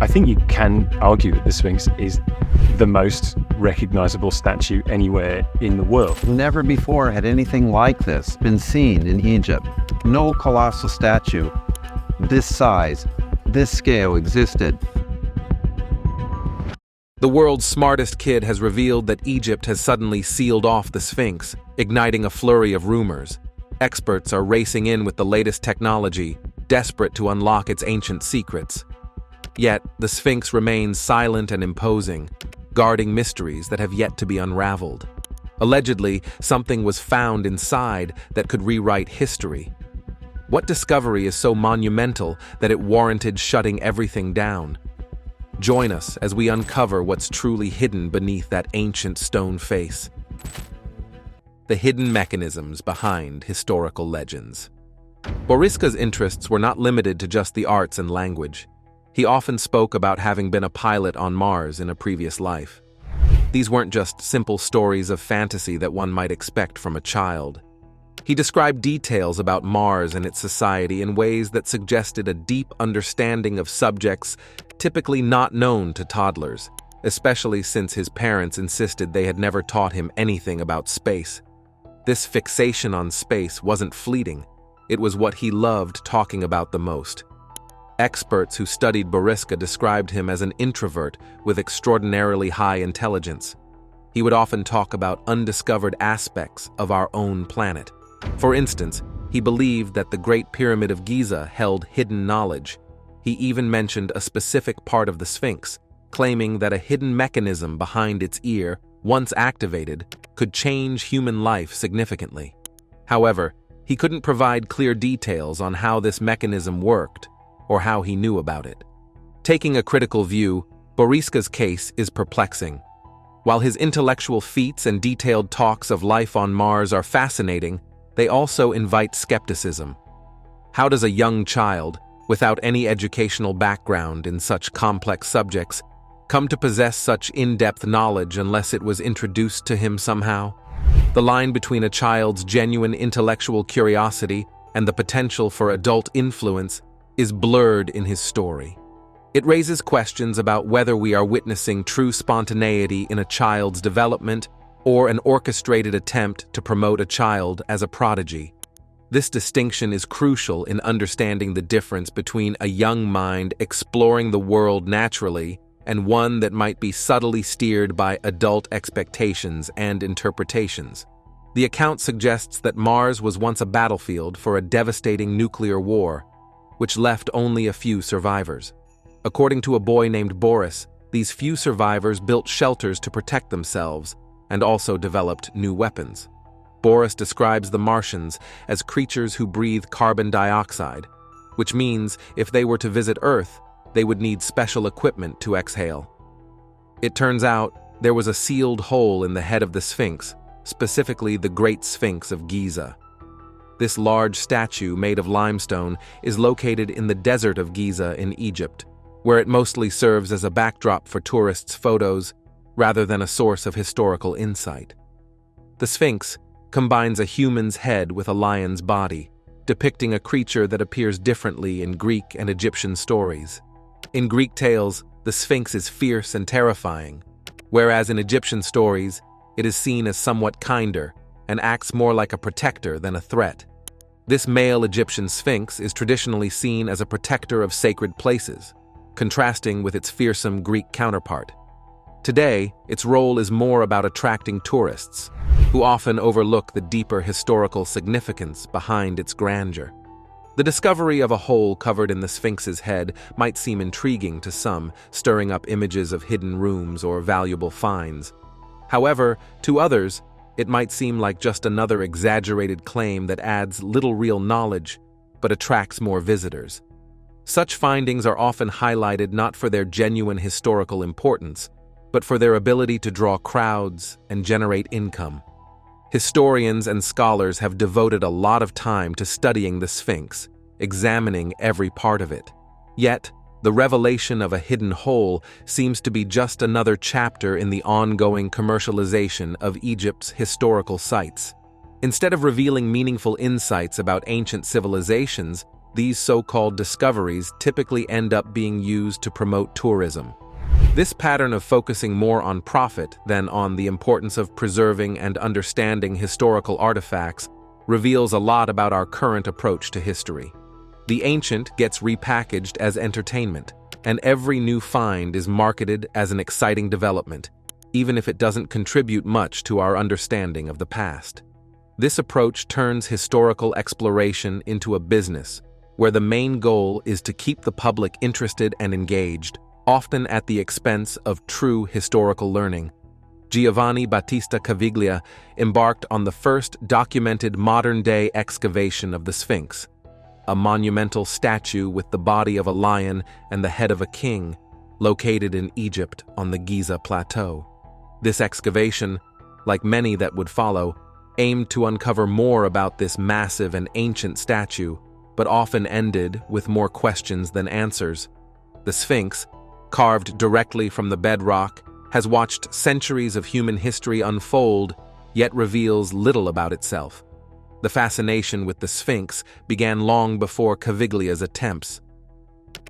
I think you can argue that the Sphinx is the most recognizable statue anywhere in the world. Never before had anything like this been seen in Egypt. No colossal statue this size, this scale existed. The world's smartest kid has revealed that Egypt has suddenly sealed off the Sphinx, igniting a flurry of rumors. Experts are racing in with the latest technology, desperate to unlock its ancient secrets. Yet, the Sphinx remains silent and imposing, guarding mysteries that have yet to be unraveled. Allegedly, something was found inside that could rewrite history. What discovery is so monumental that it warranted shutting everything down? Join us as we uncover what's truly hidden beneath that ancient stone face. The hidden mechanisms behind historical legends. Boriska's interests were not limited to just the arts and language. He often spoke about having been a pilot on Mars in a previous life. These weren't just simple stories of fantasy that one might expect from a child. He described details about Mars and its society in ways that suggested a deep understanding of subjects typically not known to toddlers, especially since his parents insisted they had never taught him anything about space. This fixation on space wasn't fleeting. It was what he loved talking about the most. Experts who studied Boriska described him as an introvert with extraordinarily high intelligence. He would often talk about undiscovered aspects of our own planet. For instance, he believed that the Great Pyramid of Giza held hidden knowledge. He even mentioned a specific part of the Sphinx, claiming that a hidden mechanism behind its ear, once activated, could change human life significantly. However, he couldn't provide clear details on how this mechanism worked or how he knew about it. Taking a critical view, Boriska's case is perplexing. While his intellectual feats and detailed talks of life on Mars are fascinating, they also invite skepticism. How does a young child, without any educational background in such complex subjects, come to possess such in-depth knowledge unless it was introduced to him somehow? The line between a child's genuine intellectual curiosity and the potential for adult influence is blurred in his story. It raises questions about whether we are witnessing true spontaneity in a child's development or an orchestrated attempt to promote a child as a prodigy. This distinction is crucial in understanding the difference between a young mind exploring the world naturally and one that might be subtly steered by adult expectations and interpretations. The account suggests that Mars was once a battlefield for a devastating nuclear war, which left only a few survivors. According to a boy named Boris, these few survivors built shelters to protect themselves and also developed new weapons. Boris describes the Martians as creatures who breathe carbon dioxide, which means if they were to visit Earth, they would need special equipment to exhale. It turns out there was a sealed hole in the head of the Sphinx, specifically the Great Sphinx of Giza. This large statue made of limestone is located in the desert of Giza in Egypt, where it mostly serves as a backdrop for tourists' photos rather than a source of historical insight. The Sphinx combines a human's head with a lion's body, depicting a creature that appears differently in Greek and Egyptian stories. In Greek tales, the Sphinx is fierce and terrifying, whereas in Egyptian stories, it is seen as somewhat kinder and acts more like a protector than a threat. This male Egyptian Sphinx is traditionally seen as a protector of sacred places, contrasting with its fearsome Greek counterpart. Today, its role is more about attracting tourists, who often overlook the deeper historical significance behind its grandeur. The discovery of a hole covered in the Sphinx's head might seem intriguing to some, stirring up images of hidden rooms or valuable finds. However, to others, it might seem like just another exaggerated claim that adds little real knowledge, but attracts more visitors. Such findings are often highlighted not for their genuine historical importance, but for their ability to draw crowds and generate income. Historians and scholars have devoted a lot of time to studying the Sphinx, examining every part of it. Yet, the revelation of a hidden hole seems to be just another chapter in the ongoing commercialization of Egypt's historical sites. Instead of revealing meaningful insights about ancient civilizations, these so-called discoveries typically end up being used to promote tourism. This pattern of focusing more on profit than on the importance of preserving and understanding historical artifacts reveals a lot about our current approach to history. The ancient gets repackaged as entertainment, and every new find is marketed as an exciting development, even if it doesn't contribute much to our understanding of the past. This approach turns historical exploration into a business, where the main goal is to keep the public interested and engaged, often at the expense of true historical learning. Giovanni Battista Caviglia embarked on the first documented modern-day excavation of the Sphinx, a monumental statue with the body of a lion and the head of a king, located in Egypt on the Giza Plateau. This excavation, like many that would follow, aimed to uncover more about this massive and ancient statue, but often ended with more questions than answers. The Sphinx, carved directly from the bedrock, has watched centuries of human history unfold, yet reveals little about itself. The fascination with the Sphinx began long before Caviglia's attempts.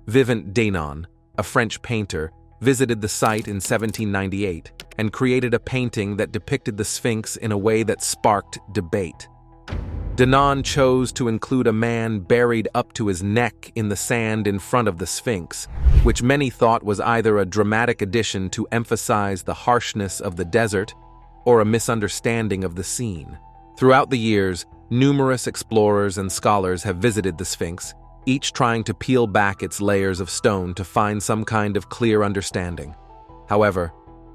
Vivant Denon, a French painter, visited the site in 1798 and created a painting that depicted the Sphinx in a way that sparked debate. Denon chose to include a man buried up to his neck in the sand in front of the Sphinx, which many thought was either a dramatic addition to emphasize the harshness of the desert or a misunderstanding of the scene. Throughout the years, numerous explorers and scholars have visited the Sphinx, each trying to peel back its layers of stone to find some kind of clear understanding. However,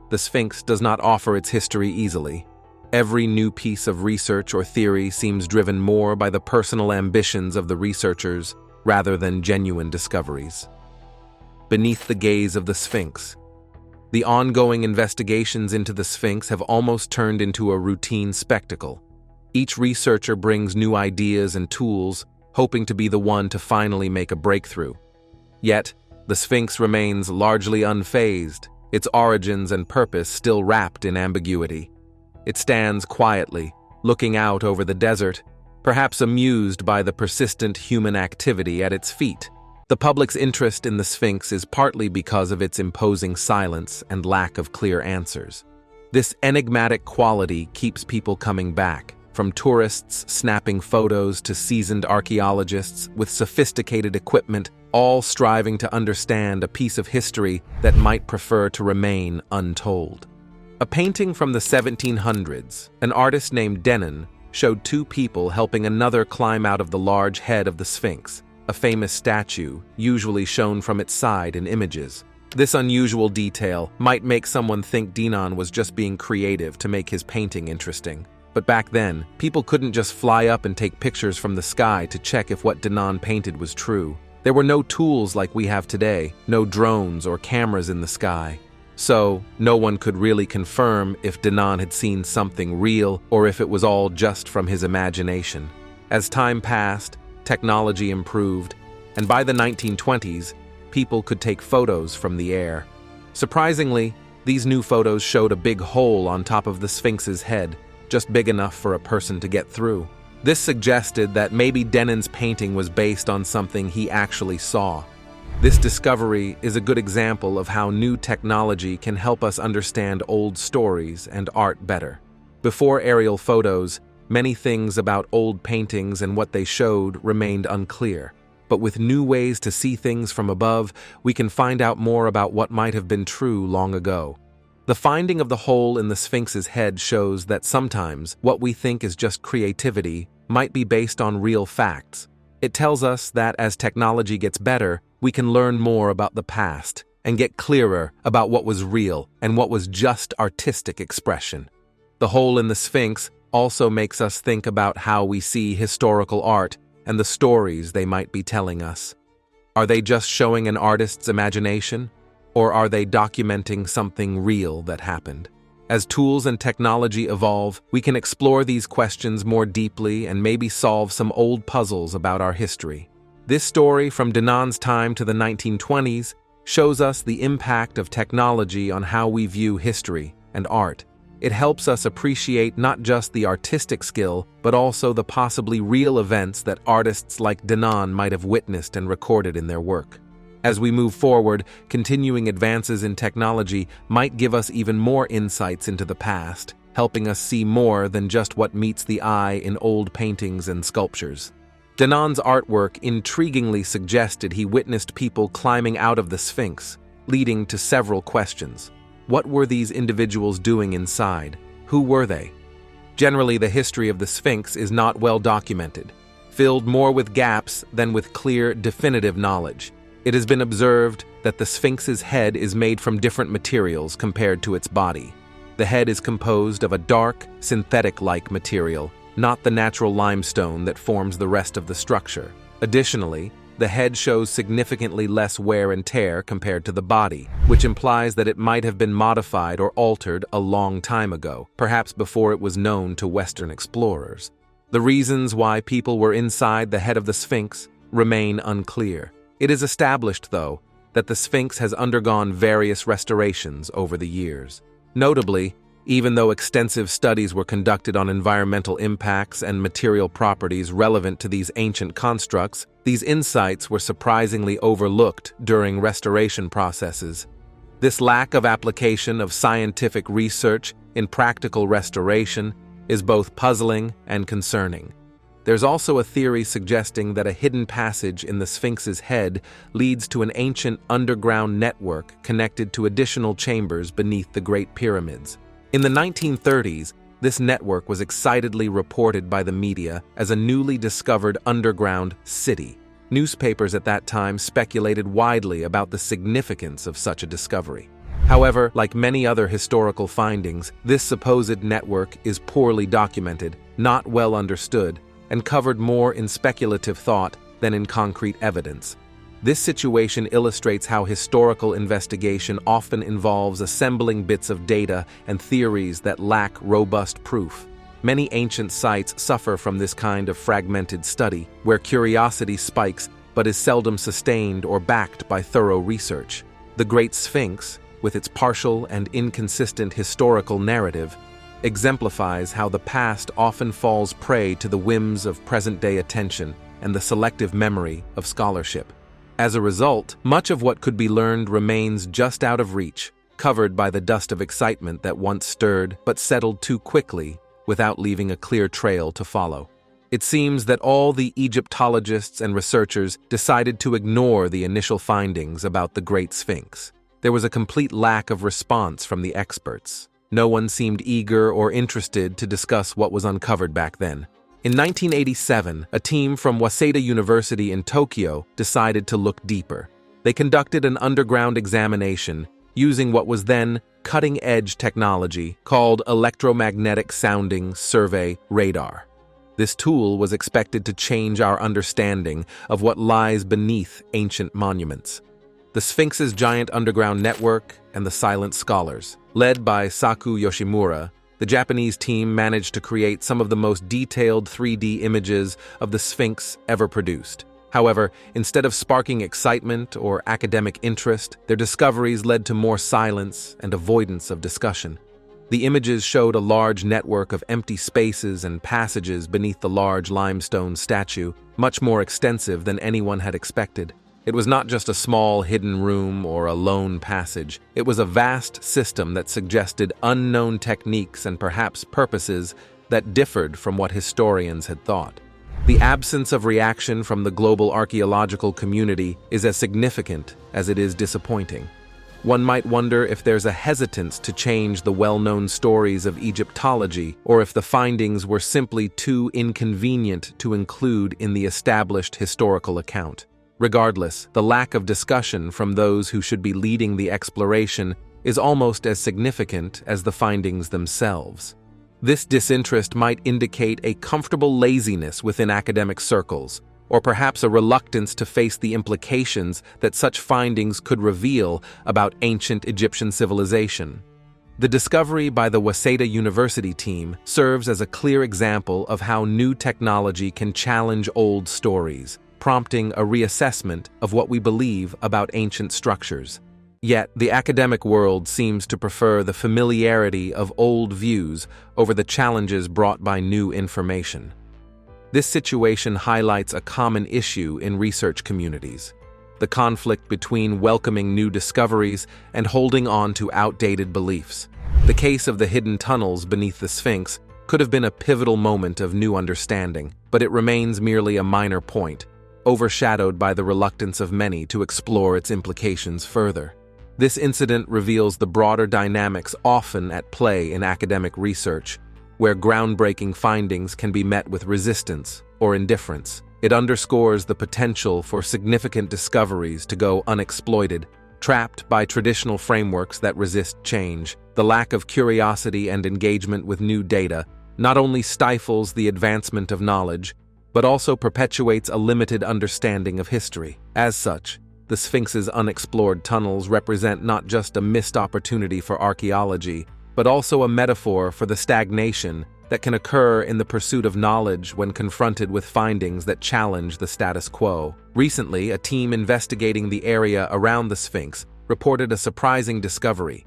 the Sphinx does not offer its history easily. Every new piece of research or theory seems driven more by the personal ambitions of the researchers rather than genuine discoveries. Beneath the gaze of the Sphinx, the ongoing investigations into the Sphinx have almost turned into a routine spectacle. Each researcher brings new ideas and tools, hoping to be the one to finally make a breakthrough. Yet, the Sphinx remains largely unfazed, its origins and purpose still wrapped in ambiguity. It stands quietly, looking out over the desert, perhaps amused by the persistent human activity at its feet. The public's interest in the Sphinx is partly because of its imposing silence and lack of clear answers. This enigmatic quality keeps people coming back, from tourists snapping photos to seasoned archaeologists with sophisticated equipment, all striving to understand a piece of history that might prefer to remain untold. A painting from the 1700s, an artist named Denon showed two people helping another climb out of the large head of the Sphinx, a famous statue usually shown from its side in images. This unusual detail might make someone think Denon was just being creative to make his painting interesting. But back then, people couldn't just fly up and take pictures from the sky to check if what Denon painted was true. There were no tools like we have today, no drones or cameras in the sky. So, no one could really confirm if Denon had seen something real or if it was all just from his imagination. As time passed, technology improved, and by the 1920s, people could take photos from the air. Surprisingly, these new photos showed a big hole on top of the Sphinx's head, just big enough for a person to get through. This suggested that maybe Denon's painting was based on something he actually saw. This discovery is a good example of how new technology can help us understand old stories and art better. Before aerial photos, many things about old paintings and what they showed remained unclear. But with new ways to see things from above, we can find out more about what might have been true long ago. The finding of the hole in the Sphinx's head shows that sometimes what we think is just creativity might be based on real facts. It tells us that as technology gets better, we can learn more about the past and get clearer about what was real and what was just artistic expression. The hole in the Sphinx also makes us think about how we see historical art and the stories they might be telling us. Are they just showing an artist's imagination? Or are they documenting something real that happened? As tools and technology evolve, we can explore these questions more deeply and maybe solve some old puzzles about our history. This story from Denon's time to the 1920s shows us the impact of technology on how we view history and art. It helps us appreciate not just the artistic skill, but also the possibly real events that artists like Denon might have witnessed and recorded in their work. As we move forward, continuing advances in technology might give us even more insights into the past, helping us see more than just what meets the eye in old paintings and sculptures. Denon's artwork intriguingly suggested he witnessed people climbing out of the Sphinx, leading to several questions. What were these individuals doing inside? Who were they? Generally, the history of the Sphinx is not well documented, filled more with gaps than with clear, definitive knowledge. It has been observed that the Sphinx's head is made from different materials compared to its body. The head is composed of a dark, synthetic-like material, not the natural limestone that forms the rest of the structure. Additionally, the head shows significantly less wear and tear compared to the body, which implies that it might have been modified or altered a long time ago, perhaps before it was known to Western explorers. The reasons why people were inside the head of the Sphinx remain unclear. It is established, though, that the Sphinx has undergone various restorations over the years. Notably, even though extensive studies were conducted on environmental impacts and material properties relevant to these ancient constructs, these insights were surprisingly overlooked during restoration processes. This lack of application of scientific research in practical restoration is both puzzling and concerning. There's also a theory suggesting that a hidden passage in the Sphinx's head leads to an ancient underground network connected to additional chambers beneath the Great Pyramids. In the 1930s, this network was excitedly reported by the media as a newly discovered underground city. Newspapers at that time speculated widely about the significance of such a discovery. However, like many other historical findings, this supposed network is poorly documented, not well understood, and covered more in speculative thought than in concrete evidence. This situation illustrates how historical investigation often involves assembling bits of data and theories that lack robust proof. Many ancient sites suffer from this kind of fragmented study, where curiosity spikes but is seldom sustained or backed by thorough research. The Great Sphinx, with its partial and inconsistent historical narrative, exemplifies how the past often falls prey to the whims of present-day attention and the selective memory of scholarship. As a result, much of what could be learned remains just out of reach, covered by the dust of excitement that once stirred but settled too quickly without leaving a clear trail to follow. It seems that all the Egyptologists and researchers decided to ignore the initial findings about the Great Sphinx. There was a complete lack of response from the experts. No one seemed eager or interested to discuss what was uncovered back then. In 1987, a team from Waseda University in Tokyo decided to look deeper. They conducted an underground examination using what was then cutting-edge technology called electromagnetic sounding survey radar. This tool was expected to change our understanding of what lies beneath ancient monuments. The Sphinx's giant underground network and the silent scholars. Led by Saku Yoshimura, the Japanese team managed to create some of the most detailed 3D images of the Sphinx ever produced. However, instead of sparking excitement or academic interest, their discoveries led to more silence and avoidance of discussion. The images showed a large network of empty spaces and passages beneath the large limestone statue, much more extensive than anyone had expected. It was not just a small hidden room or a lone passage. It was a vast system that suggested unknown techniques and perhaps purposes that differed from what historians had thought. The absence of reaction from the global archaeological community is as significant as it is disappointing. One might wonder if there's a hesitance to change the well-known stories of Egyptology, or if the findings were simply too inconvenient to include in the established historical account. Regardless, the lack of discussion from those who should be leading the exploration is almost as significant as the findings themselves. This disinterest might indicate a comfortable laziness within academic circles, or perhaps a reluctance to face the implications that such findings could reveal about ancient Egyptian civilization. The discovery by the Waseda University team serves as a clear example of how new technology can challenge old stories, prompting a reassessment of what we believe about ancient structures. Yet, the academic world seems to prefer the familiarity of old views over the challenges brought by new information. This situation highlights a common issue in research communities: the conflict between welcoming new discoveries and holding on to outdated beliefs. The case of the hidden tunnels beneath the Sphinx could have been a pivotal moment of new understanding, but it remains merely a minor point, overshadowed by the reluctance of many to explore its implications further. This incident reveals the broader dynamics often at play in academic research, where groundbreaking findings can be met with resistance or indifference. It underscores the potential for significant discoveries to go unexploited, trapped by traditional frameworks that resist change. The lack of curiosity and engagement with new data not only stifles the advancement of knowledge, but also perpetuates a limited understanding of history. As such, the Sphinx's unexplored tunnels represent not just a missed opportunity for archaeology, but also a metaphor for the stagnation that can occur in the pursuit of knowledge when confronted with findings that challenge the status quo. Recently, a team investigating the area around the Sphinx reported a surprising discovery: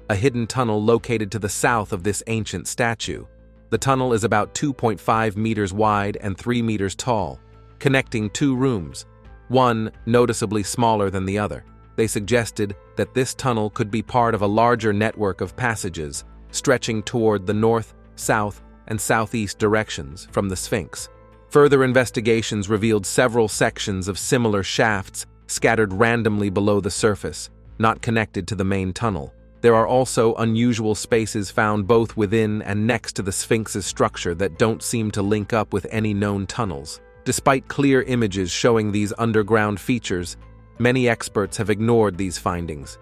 a hidden tunnel located to the south of this ancient statue. The tunnel is about 2.5 meters wide and 3 meters tall, connecting two rooms, one noticeably smaller than the other. They suggested that this tunnel could be part of a larger network of passages stretching toward the north, south, and southeast directions from the Sphinx. Further investigations revealed several sections of similar shafts scattered randomly below the surface, not connected to the main tunnel. There are also unusual spaces found both within and next to the Sphinx's structure that don't seem to link up with any known tunnels. Despite clear images showing these underground features, many experts have ignored these findings.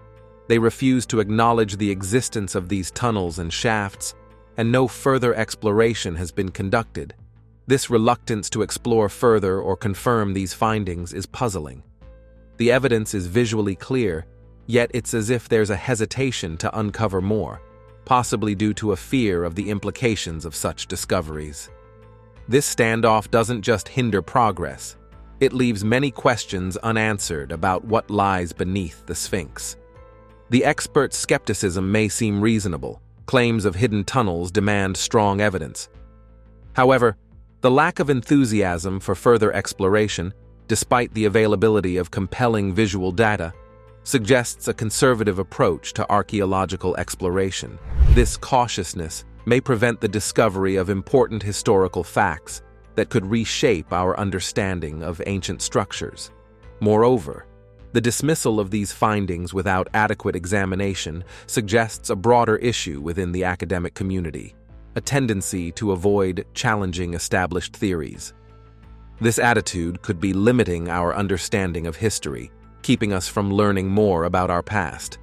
They refuse to acknowledge the existence of these tunnels and shafts, and no further exploration has been conducted. This reluctance to explore further or confirm these findings is puzzling. The evidence is visually clear, yet it's as if there's a hesitation to uncover more, possibly due to a fear of the implications of such discoveries. This standoff doesn't just hinder progress, it leaves many questions unanswered about what lies beneath the Sphinx. The expert's skepticism may seem reasonable. Claims of hidden tunnels demand strong evidence. However, the lack of enthusiasm for further exploration, despite the availability of compelling visual data, suggests a conservative approach to archaeological exploration. This cautiousness may prevent the discovery of important historical facts that could reshape our understanding of ancient structures. Moreover, the dismissal of these findings without adequate examination suggests a broader issue within the academic community, a tendency to avoid challenging established theories. This attitude could be limiting our understanding of history, keeping us from learning more about our past.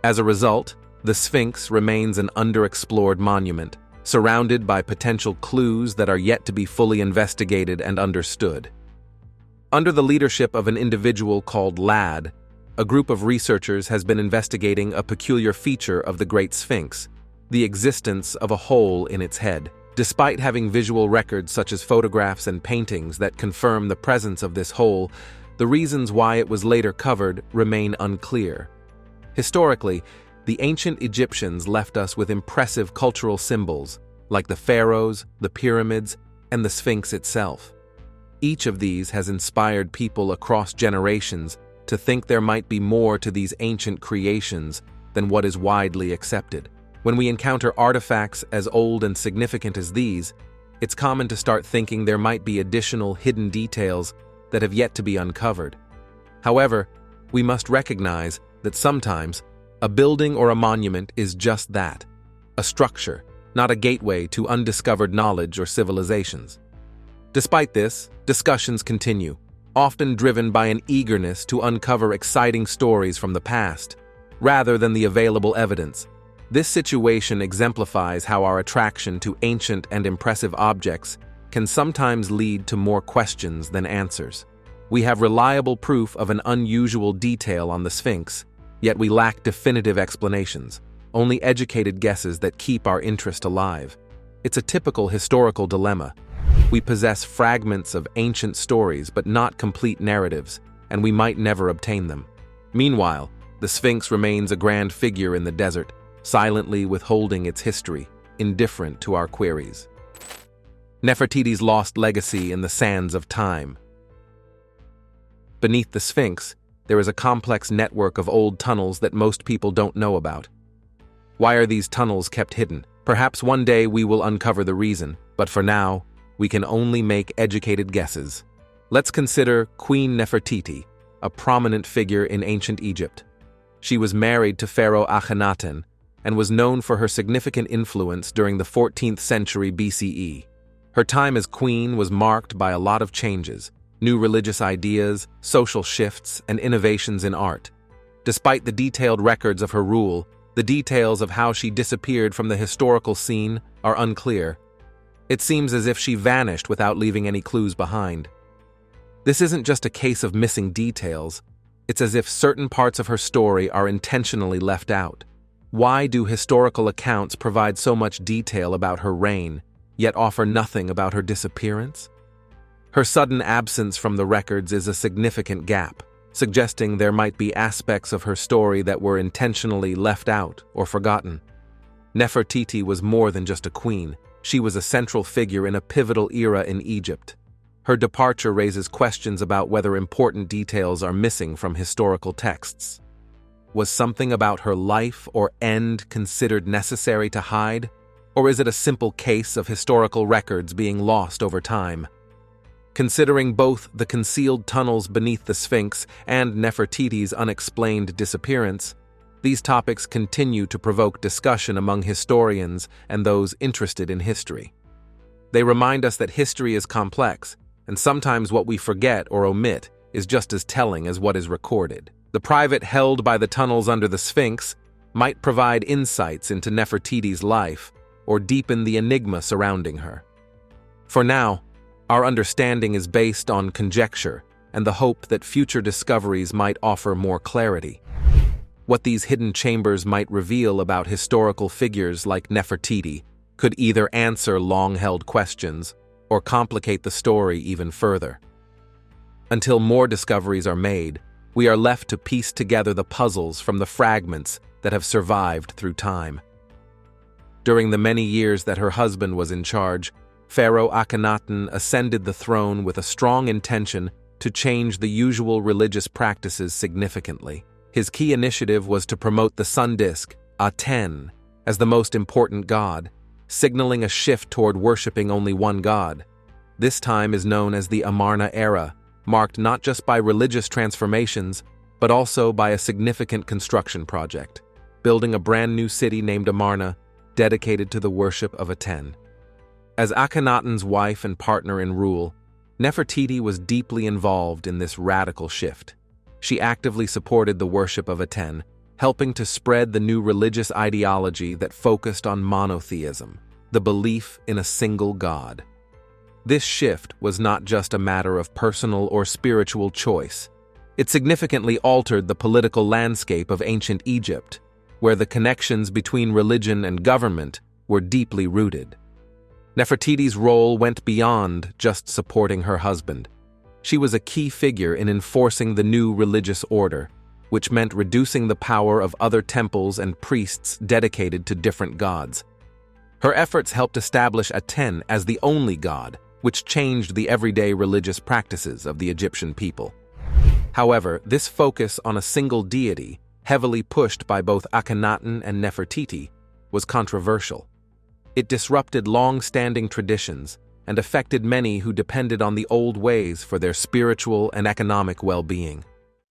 As a result, the Sphinx remains an underexplored monument, surrounded by potential clues that are yet to be fully investigated and understood. Under the leadership of an individual called Ladd, a group of researchers has been investigating a peculiar feature of the Great Sphinx: the existence of a hole in its head. Despite having visual records such as photographs and paintings that confirm the presence of this hole, the reasons why it was later covered remain unclear. Historically, the ancient Egyptians left us with impressive cultural symbols, like the pharaohs, the pyramids, and the Sphinx itself. Each of these has inspired people across generations to think there might be more to these ancient creations than what is widely accepted. When we encounter artifacts as old and significant as these, it's common to start thinking there might be additional hidden details that have yet to be uncovered. However, we must recognize that sometimes a building or a monument is just that, a structure, not a gateway to undiscovered knowledge or civilizations. Despite this, discussions continue, often driven by an eagerness to uncover exciting stories from the past, rather than the available evidence. This situation exemplifies how our attraction to ancient and impressive objects can sometimes lead to more questions than answers. We have reliable proof of an unusual detail on the Sphinx, yet we lack definitive explanations, only educated guesses that keep our interest alive. It's a typical historical dilemma. We possess fragments of ancient stories but not complete narratives, and we might never obtain them. Meanwhile, The Sphinx remains a grand figure in the desert, silently withholding its history, indifferent to our queries. Nefertiti's lost legacy in the sands of time. Beneath the Sphinx, there is a complex network of old tunnels that most people don't know about. Why are these tunnels kept hidden? Perhaps one day we will uncover the reason, but for now, we can only make educated guesses. Let's consider Queen Nefertiti, a prominent figure in ancient Egypt. She was married to Pharaoh Akhenaten and was known for her significant influence during the 14th century BCE. Her time as queen was marked by a lot of changes, new religious ideas, social shifts, and innovations in art. Despite the detailed records of her rule, the details of how she disappeared from the historical scene are unclear. It seems as if she vanished without leaving any clues behind. This isn't just a case of missing details, it's as if certain parts of her story are intentionally left out. Why do historical accounts provide so much detail about her reign, yet offer nothing about her disappearance? Her sudden absence from the records is a significant gap, suggesting there might be aspects of her story that were intentionally left out or forgotten. Nefertiti was more than just a queen. She was a central figure in a pivotal era in Egypt. Her departure raises questions about whether important details are missing from historical texts. Was something about her life or end considered necessary to hide? Or is it a simple case of historical records being lost over time? Considering both the concealed tunnels beneath the Sphinx and Nefertiti's unexplained disappearance, these topics continue to provoke discussion among historians and those interested in history. They remind us that history is complex, and sometimes what we forget or omit is just as telling as what is recorded. The private held by the tunnels under the Sphinx might provide insights into Nefertiti's life or deepen the enigma surrounding her. For now, our understanding is based on conjecture and the hope that future discoveries might offer more clarity. What these hidden chambers might reveal about historical figures like Nefertiti could either answer long-held questions or complicate the story even further. Until more discoveries are made, we are left to piece together the puzzles from the fragments that have survived through time. During the many years that her husband was in charge, Pharaoh Akhenaten ascended the throne with a strong intention to change the usual religious practices significantly. His key initiative was to promote the sun disk, Aten, as the most important god, signaling a shift toward worshipping only one god. This time is known as the Amarna era, marked not just by religious transformations, but also by a significant construction project, building a brand new city named Amarna, dedicated to the worship of Aten. As Akhenaten's wife and partner in rule, Nefertiti was deeply involved in this radical shift. She actively supported the worship of Aten, helping to spread the new religious ideology that focused on monotheism, the belief in a single god. This shift was not just a matter of personal or spiritual choice. It significantly altered the political landscape of ancient Egypt, where the connections between religion and government were deeply rooted. Nefertiti's role went beyond just supporting her husband. She was a key figure in enforcing the new religious order, which meant reducing the power of other temples and priests dedicated to different gods. Her efforts helped establish Aten as the only god, which changed the everyday religious practices of the Egyptian people. However, this focus on a single deity, heavily pushed by both Akhenaten and Nefertiti, was controversial. It disrupted long-standing traditions and affected many who depended on the old ways for their spiritual and economic well-being.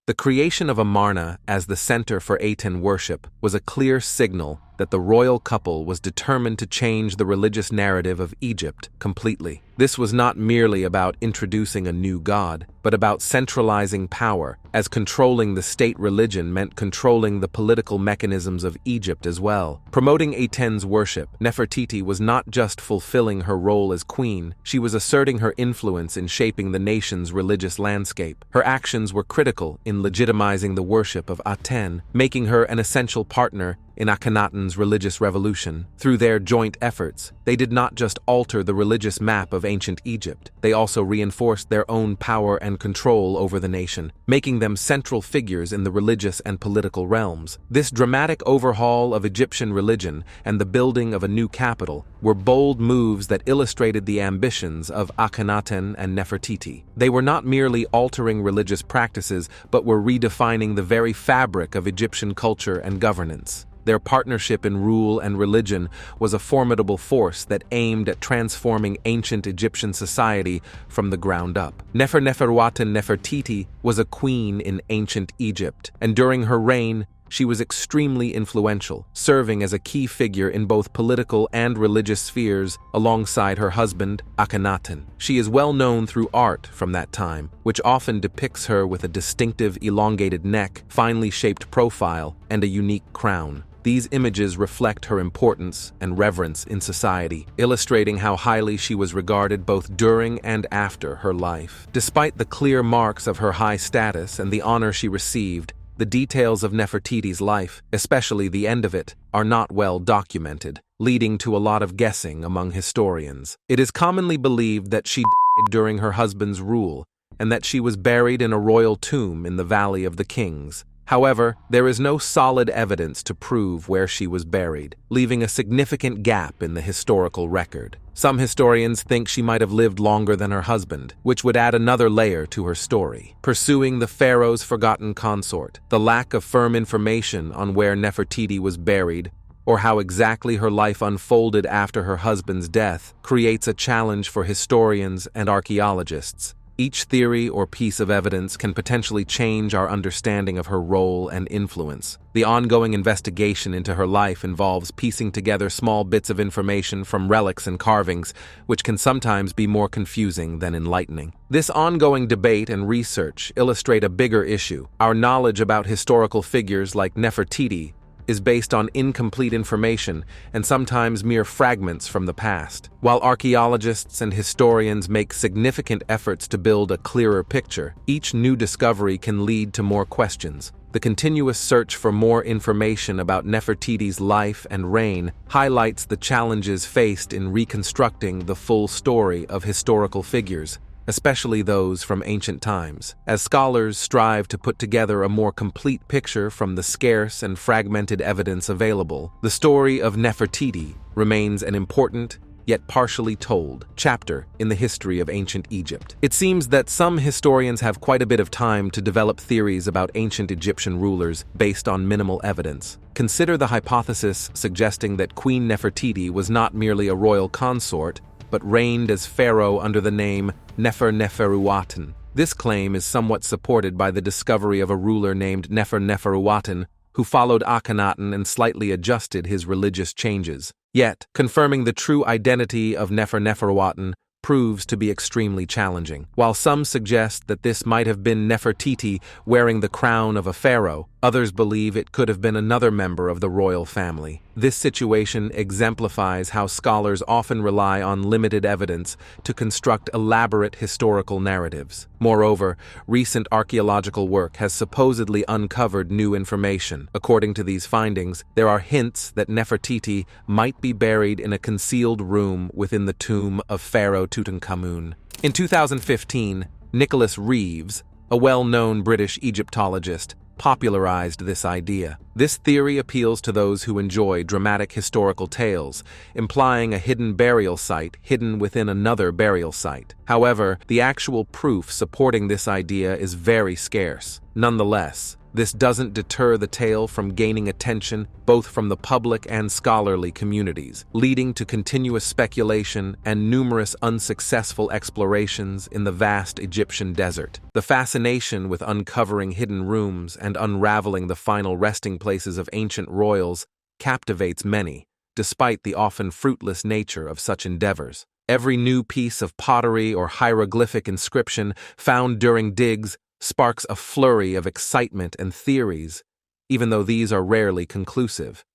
The creation of Amarna as the center for Aten worship was a clear signal that the royal couple was determined to change the religious narrative of Egypt completely. This was not merely about introducing a new god, but about centralizing power, as controlling the state religion meant controlling the political mechanisms of Egypt as well. Promoting Aten's worship, Nefertiti was not just fulfilling her role as queen, she was asserting her influence in shaping the nation's religious landscape. Her actions were critical in legitimizing the worship of Aten, making her an essential partner in Akhenaten's religious revolution. Through their joint efforts, they did not just alter the religious map of ancient Egypt, they also reinforced their own power and control over the nation, making them central figures in the religious and political realms. This dramatic overhaul of Egyptian religion and the building of a new capital were bold moves that illustrated the ambitions of Akhenaten and Nefertiti. They were not merely altering religious practices, but were redefining the very fabric of Egyptian culture and governance. Their partnership in rule and religion was a formidable force that aimed at transforming ancient Egyptian society from the ground up. Nefertiti was a queen in ancient Egypt, and during her reign, she was extremely influential, serving as a key figure in both political and religious spheres alongside her husband, Akhenaten. She is well known through art from that time, which often depicts her with a distinctive elongated neck, finely shaped profile, and a unique crown. These images reflect her importance and reverence in society, illustrating how highly she was regarded both during and after her life. Despite the clear marks of her high status and the honor she received, the details of Nefertiti's life, especially the end of it, are not well documented, leading to a lot of guessing among historians. It is commonly believed that she died during her husband's rule, and that she was buried in a royal tomb in the Valley of the Kings. However, there is no solid evidence to prove where she was buried, leaving a significant gap in the historical record. Some historians think she might have lived longer than her husband, which would add another layer to her story. Pursuing the pharaoh's forgotten consort, the lack of firm information on where Nefertiti was buried, or how exactly her life unfolded after her husband's death, creates a challenge for historians and archaeologists. Each theory or piece of evidence can potentially change our understanding of her role and influence. The ongoing investigation into her life involves piecing together small bits of information from relics and carvings, which can sometimes be more confusing than enlightening. This ongoing debate and research illustrate a bigger issue. Our knowledge about historical figures like Nefertiti is based on incomplete information and sometimes mere fragments from the past. While archaeologists and historians make significant efforts to build a clearer picture, each new discovery can lead to more questions. The continuous search for more information about Nefertiti's life and reign highlights the challenges faced in reconstructing the full story of historical figures, especially those from ancient times. As scholars strive to put together a more complete picture from the scarce and fragmented evidence available, the story of Nefertiti remains an important, yet partially told, chapter in the history of ancient Egypt. It seems that some historians have quite a bit of time to develop theories about ancient Egyptian rulers based on minimal evidence. Consider the hypothesis suggesting that Queen Nefertiti was not merely a royal consort, but reigned as pharaoh under the name Neferuaten. This claim is somewhat supported by the discovery of a ruler named Neferuaten, who followed Akhenaten and slightly adjusted his religious changes. Yet, confirming the true identity of Neferuaten proves to be extremely challenging. While some suggest that this might have been Nefertiti wearing the crown of a pharaoh, others believe it could have been another member of the royal family. This situation exemplifies how scholars often rely on limited evidence to construct elaborate historical narratives. Moreover, recent archaeological work has supposedly uncovered new information. According to these findings, there are hints that Nefertiti might be buried in a concealed room within the tomb of Pharaoh Tutankhamun. In 2015, Nicholas Reeves, a well-known British Egyptologist, popularized this idea. This theory appeals to those who enjoy dramatic historical tales, implying a hidden burial site hidden within another burial site. However, the actual proof supporting this idea is very scarce. Nonetheless, this doesn't deter the tale from gaining attention both from the public and scholarly communities, leading to continuous speculation and numerous unsuccessful explorations in the vast Egyptian desert. The fascination with uncovering hidden rooms and unraveling the final resting places of ancient royals captivates many, despite the often fruitless nature of such endeavors. Every new piece of pottery or hieroglyphic inscription found during digs sparks a flurry of excitement and theories, even though these are rarely conclusive.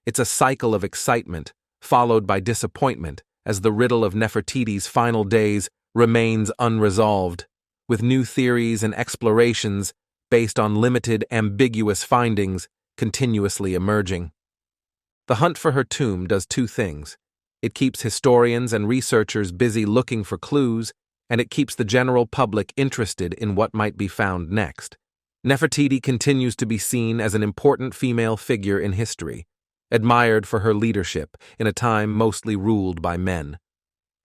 It's a cycle of excitement, followed by disappointment, as the riddle of Nefertiti's final days remains unresolved, with new theories and explorations based on limited, ambiguous findings continuously emerging. The hunt for her tomb does two things. It keeps historians and researchers busy looking for clues, and it keeps the general public interested in what might be found next. Nefertiti continues to be seen as an important female figure in history, admired for her leadership in a time mostly ruled by men.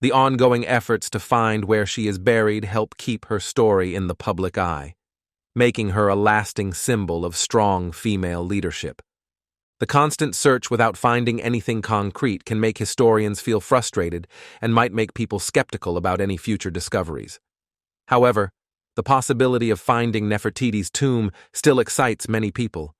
The ongoing efforts to find where she is buried help keep her story in the public eye, making her a lasting symbol of strong female leadership. The constant search without finding anything concrete can make historians feel frustrated and might make people skeptical about any future discoveries. However, the possibility of finding Nefertiti's tomb still excites many people,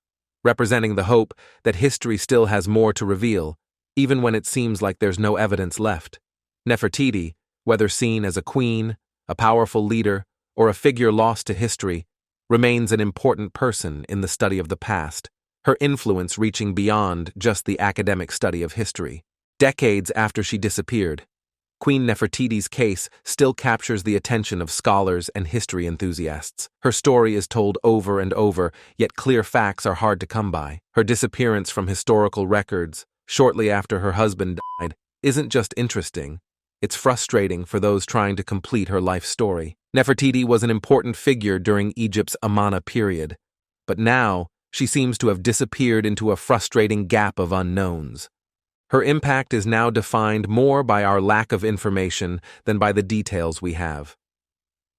representing the hope that history still has more to reveal, even when it seems like there's no evidence left. Nefertiti, whether seen as a queen, a powerful leader, or a figure lost to history, remains an important person in the study of the past, her influence reaching beyond just the academic study of history. Decades after she disappeared, Queen Nefertiti's case still captures the attention of scholars and history enthusiasts. Her story is told over and over, yet clear facts are hard to come by. Her disappearance from historical records, shortly after her husband died, isn't just interesting, it's frustrating for those trying to complete her life story. Nefertiti was an important figure during Egypt's Amarna period, but now she seems to have disappeared into a frustrating gap of unknowns. Her impact is now defined more by our lack of information than by the details we have.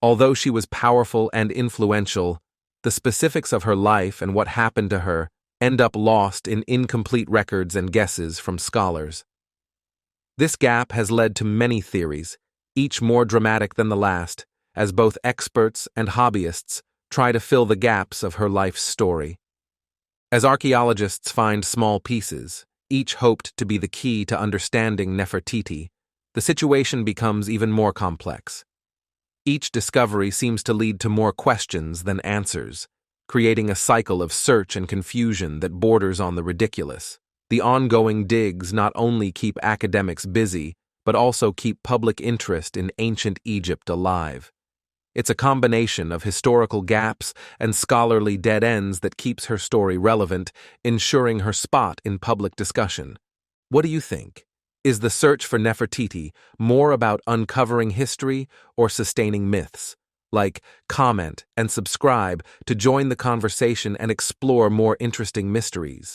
Although she was powerful and influential, the specifics of her life and what happened to her end up lost in incomplete records and guesses from scholars. This gap has led to many theories, each more dramatic than the last, as both experts and hobbyists try to fill the gaps of her life's story. As archaeologists find small pieces, each hoped to be the key to understanding Nefertiti, the situation becomes even more complex. Each discovery seems to lead to more questions than answers, creating a cycle of search and confusion that borders on the ridiculous. The ongoing digs not only keep academics busy, but also keep public interest in ancient Egypt alive. It's a combination of historical gaps and scholarly dead ends that keeps her story relevant, ensuring her spot in public discussion. What do you think? Is the search for Nefertiti more about uncovering history or sustaining myths? Like, comment, and subscribe to join the conversation and explore more interesting mysteries.